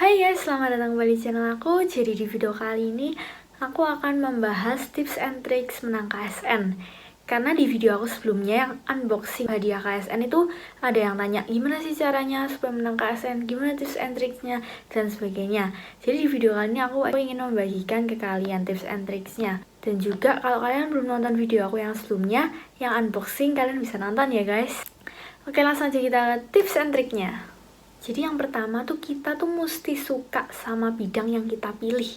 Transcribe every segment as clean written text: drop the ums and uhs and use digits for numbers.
Hai guys, selamat datang kembali di channel aku. Jadi di video kali ini aku akan membahas tips and tricks menang KSN. Karena di video aku sebelumnya yang unboxing hadiah KSN itu ada yang tanya gimana sih caranya supaya menang KSN, gimana tips and tricksnya dan sebagainya. Jadi di video kali ini aku ingin membagikan ke kalian tips and tricksnya. Dan juga kalau kalian belum nonton video aku yang sebelumnya yang unboxing, kalian bisa nonton ya guys. Oke, langsung aja kita lihat tips and triknya. Jadi yang pertama tuh kita tuh mesti suka sama bidang yang kita pilih.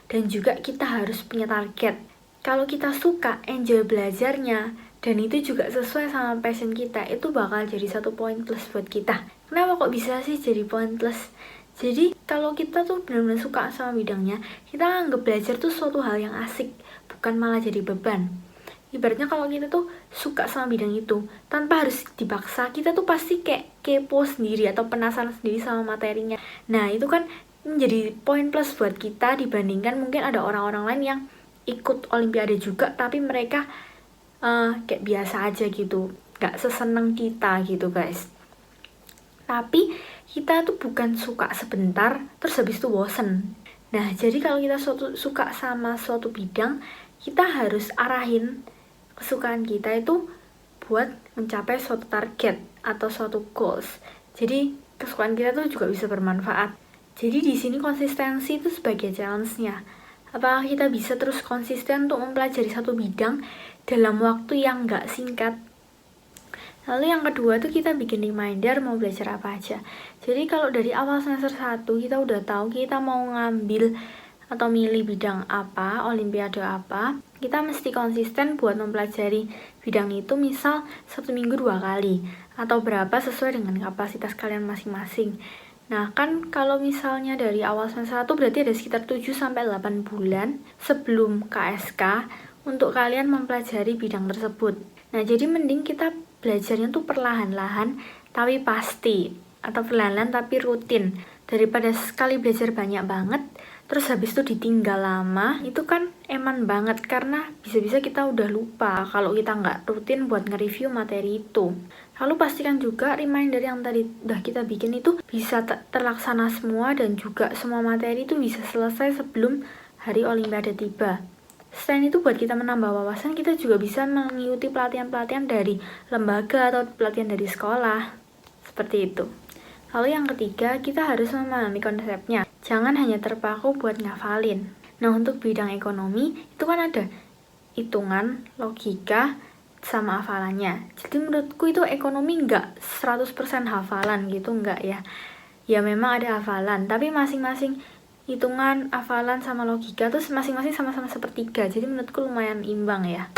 Dan juga kita harus punya target. Kalau kita suka, enjoy belajarnya, dan itu juga sesuai sama passion kita, itu bakal jadi satu poin plus buat kita. Kenapa kok bisa sih jadi poin plus? Jadi kalau kita tuh benar-benar suka sama bidangnya, kita anggap belajar tuh suatu hal yang asik, bukan malah jadi beban. Ibaratnya kalau kita tuh suka sama bidang itu, tanpa harus dipaksa, kita tuh pasti kayak kepo sendiri atau penasaran sendiri sama materinya. Nah, itu kan menjadi poin plus buat kita dibandingkan mungkin ada orang-orang lain yang ikut olimpiade juga, tapi mereka kayak biasa aja gitu, gak seseneng kita gitu guys. Tapi kita tuh bukan suka sebentar, terus habis itu bosen. Nah, jadi kalau kita suka sama suatu bidang, kita harus arahin kesukaan kita itu buat mencapai suatu target atau suatu goals. Jadi kesukaan kita tuh juga bisa bermanfaat. Jadi di sini konsistensi itu sebagai challenge-nya. Apakah kita bisa terus konsisten untuk mempelajari satu bidang dalam waktu yang nggak singkat? Lalu yang kedua tuh kita bikin reminder mau belajar apa aja. Jadi kalau dari awal semester 1 kita udah tahu kita mau ngambil atau milih bidang apa, olimpiade apa, kita mesti konsisten buat mempelajari bidang itu, misal 1 minggu 2 kali atau berapa sesuai dengan kapasitas kalian masing-masing. Nah kan kalau misalnya dari awal semester 1 berarti ada sekitar 7-8 bulan sebelum KSK untuk kalian mempelajari bidang tersebut. Nah jadi mending kita belajarnya tuh perlahan-lahan tapi pasti, atau perlahan-lahan tapi rutin, daripada sekali belajar banyak banget terus habis itu ditinggal lama. Itu kan eman banget karena bisa-bisa kita udah lupa kalau kita nggak rutin buat nge-review materi itu. Lalu pastikan juga reminder yang tadi udah kita bikin itu bisa terlaksana semua, dan juga semua materi itu bisa selesai sebelum hari olimpiade tiba. Selain itu buat kita menambah wawasan, kita juga bisa mengikuti pelatihan-pelatihan dari lembaga atau pelatihan dari sekolah. Seperti itu. Lalu yang ketiga, kita harus memahami konsepnya. Jangan hanya terpaku buat ngafalin. Nah, untuk bidang ekonomi, itu kan ada hitungan, logika, sama hafalannya. Jadi menurutku itu ekonomi nggak 100% hafalan gitu, nggak ya. Ya memang ada hafalan, tapi masing-masing hitungan, hafalan, sama logika terus masing-masing sama-sama sepertiga. Jadi menurutku lumayan imbang ya.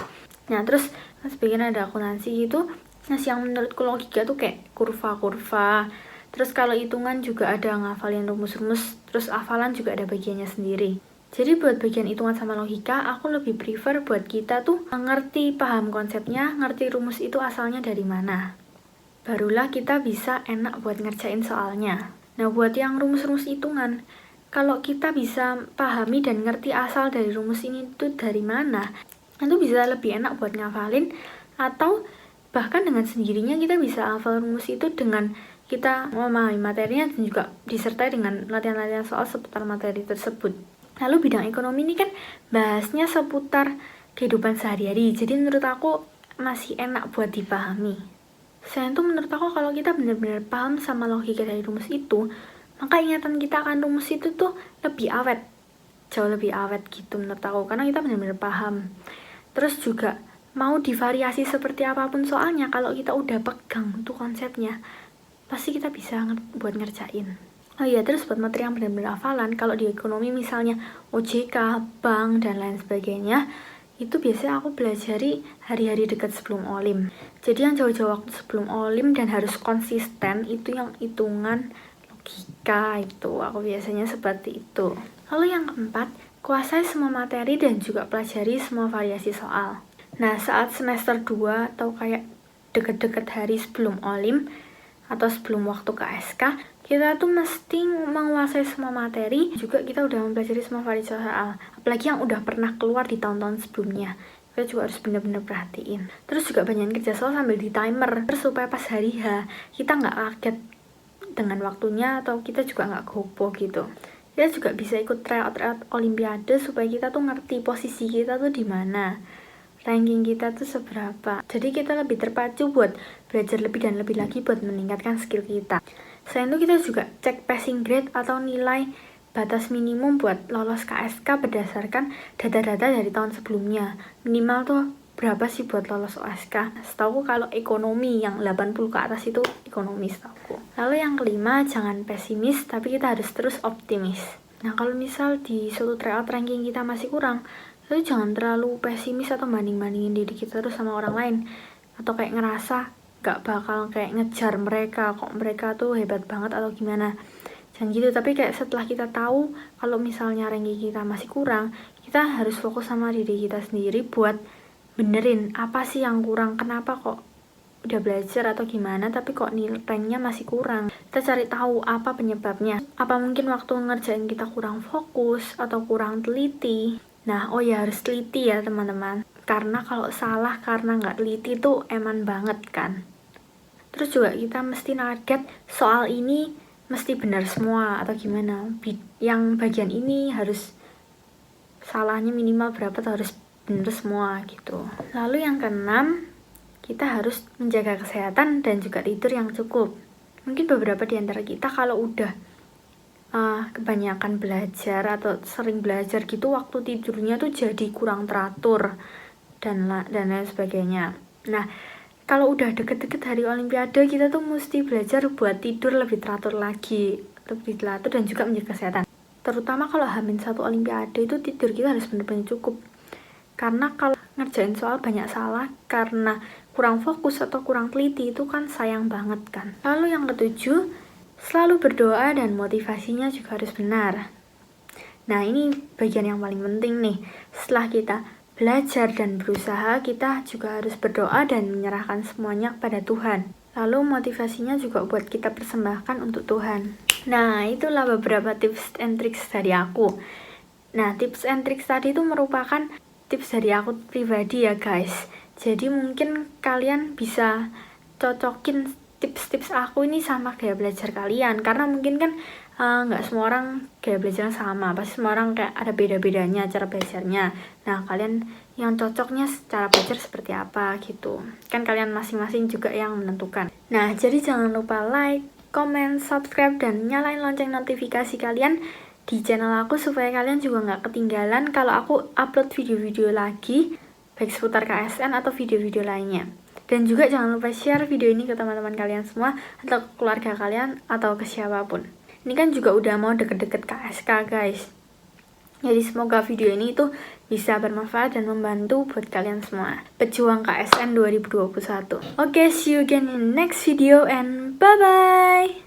Nah, terus sebagian ada akuntansi gitu. Nah, yang menurutku logika tuh kayak kurva-kurva. Terus kalau hitungan juga ada ngafalin rumus-rumus, terus hafalan juga ada bagiannya sendiri. Jadi buat bagian hitungan sama logika, aku lebih prefer buat kita tuh ngerti, paham konsepnya, ngerti rumus itu asalnya dari mana. Barulah kita bisa enak buat ngerjain soalnya. Nah, buat yang rumus-rumus hitungan, kalau kita bisa pahami dan ngerti asal dari rumus ini tuh dari mana, itu bisa lebih enak buat ngafalin, atau bahkan dengan sendirinya kita bisa hafal rumus itu dengan kita memahami materinya dan juga disertai dengan latihan-latihan soal seputar materi tersebut. Lalu bidang ekonomi ini kan bahasnya seputar kehidupan sehari-hari, jadi menurut aku masih enak buat dipahami. Selain itu menurut aku kalau kita benar-benar paham sama logika dari rumus itu, maka ingatan kita akan rumus itu tuh lebih awet, jauh lebih awet gitu menurut aku, karena kita benar-benar paham. Terus juga mau divariasi seperti apapun soalnya, kalau kita udah pegang tuh konsepnya, pasti kita bisa buat ngerjain. Oh iya, terus buat materi yang benar-benar hafalan, kalau di ekonomi misalnya OJK, bank, dan lain sebagainya, itu biasanya aku belajari hari-hari dekat sebelum olim. Jadi yang jauh-jauh waktu sebelum olim dan harus konsisten, itu yang hitungan, logika, itu aku biasanya seperti itu. Lalu yang keempat, kuasai semua materi dan juga pelajari semua variasi soal. Nah, saat semester 2 atau kayak deket-deket hari sebelum olim atau sebelum waktu KSK, kita tuh mesti menguasai semua materi, juga kita udah mempelajari semua variasi soal, apalagi yang udah pernah keluar di tahun-tahun sebelumnya. Kita juga harus benar-benar perhatiin. Terus juga banyak kerja soal sambil di timer, supaya pas hari H kita nggak kaget dengan waktunya, atau kita juga nggak gopo gitu. Kita juga bisa ikut tryout olimpiade supaya kita tuh ngerti posisi kita tuh di mana, ranking kita tuh seberapa. Jadi kita lebih terpacu buat belajar lebih dan lebih lagi buat meningkatkan skill kita. Selain itu kita juga cek passing grade atau nilai batas minimum buat lolos KSK berdasarkan data-data dari tahun sebelumnya. Minimal tuh berapa sih buat lolos OSK? Setahu kalau ekonomi yang 80 ke atas itu ekonomi setahu. Lalu yang kelima, jangan pesimis tapi kita harus terus optimis. Nah, kalau misal di suatu tryout ranking kita masih kurang, lalu jangan terlalu pesimis atau banding-bandingin diri kita terus sama orang lain, atau kayak ngerasa gak bakal kayak ngejar mereka, kok mereka tuh hebat banget atau gimana. Jangan gitu, tapi kayak setelah kita tahu kalau misalnya ranking kita masih kurang, kita harus fokus sama diri kita sendiri buat benerin apa sih yang kurang, kenapa kok udah belajar atau gimana tapi kok ranknya masih kurang. Kita cari tahu apa penyebabnya, apa mungkin waktu ngerjain kita kurang fokus atau kurang teliti. Nah, oh ya, harus teliti ya teman-teman, karena kalau salah karena nggak teliti tuh eman banget kan. Terus juga kita mesti target soal ini mesti benar semua atau gimana, yang bagian ini harus salahnya minimal berapa tuh harus benar semua gitu. Lalu yang keenam, kita harus menjaga kesehatan dan juga tidur yang cukup. Mungkin beberapa di antara kita kalau udah kebanyakan belajar atau sering belajar gitu, waktu tidurnya tuh jadi kurang teratur dan lain sebagainya. Nah, kalau udah deket-deket hari olimpiade, kita tuh mesti belajar buat tidur lebih teratur lagi, lebih teratur dan juga menjaga kesehatan. Terutama kalau H-1 olimpiade itu tidur kita harus benar-benar cukup. Karena kalau ngerjain soal banyak salah karena kurang fokus atau kurang teliti itu kan sayang banget kan. Lalu yang ketujuh, selalu berdoa dan motivasinya juga harus benar. Nah, ini bagian yang paling penting nih. Setelah kita belajar dan berusaha, kita juga harus berdoa dan menyerahkan semuanya kepada Tuhan. Lalu motivasinya juga buat kita persembahkan untuk Tuhan. Nah, itulah beberapa tips and tricks dari aku. Nah, tips and tricks tadi itu merupakan tips dari aku pribadi ya guys. Jadi mungkin kalian bisa cocokin tips-tips aku ini sama gaya belajar kalian. Karena mungkin kan nggak semua orang gaya belajar sama, pasti semua orang kayak ada beda-bedanya cara belajarnya. Nah, kalian yang cocoknya cara belajar seperti apa gitu kan, kalian masing-masing juga yang menentukan. Nah, jadi jangan lupa like, comment, subscribe, dan nyalain lonceng notifikasi kalian di channel aku supaya kalian juga nggak ketinggalan kalau aku upload video-video lagi baik seputar KSN atau video-video lainnya. Dan juga jangan lupa share video ini ke teman-teman kalian semua atau ke keluarga kalian atau ke siapapun. Ini kan juga udah mau deket-deket KSK guys. Jadi semoga video ini tuh bisa bermanfaat dan membantu buat kalian semua pejuang KSN 2021. Oke, see you again in next video and bye-bye!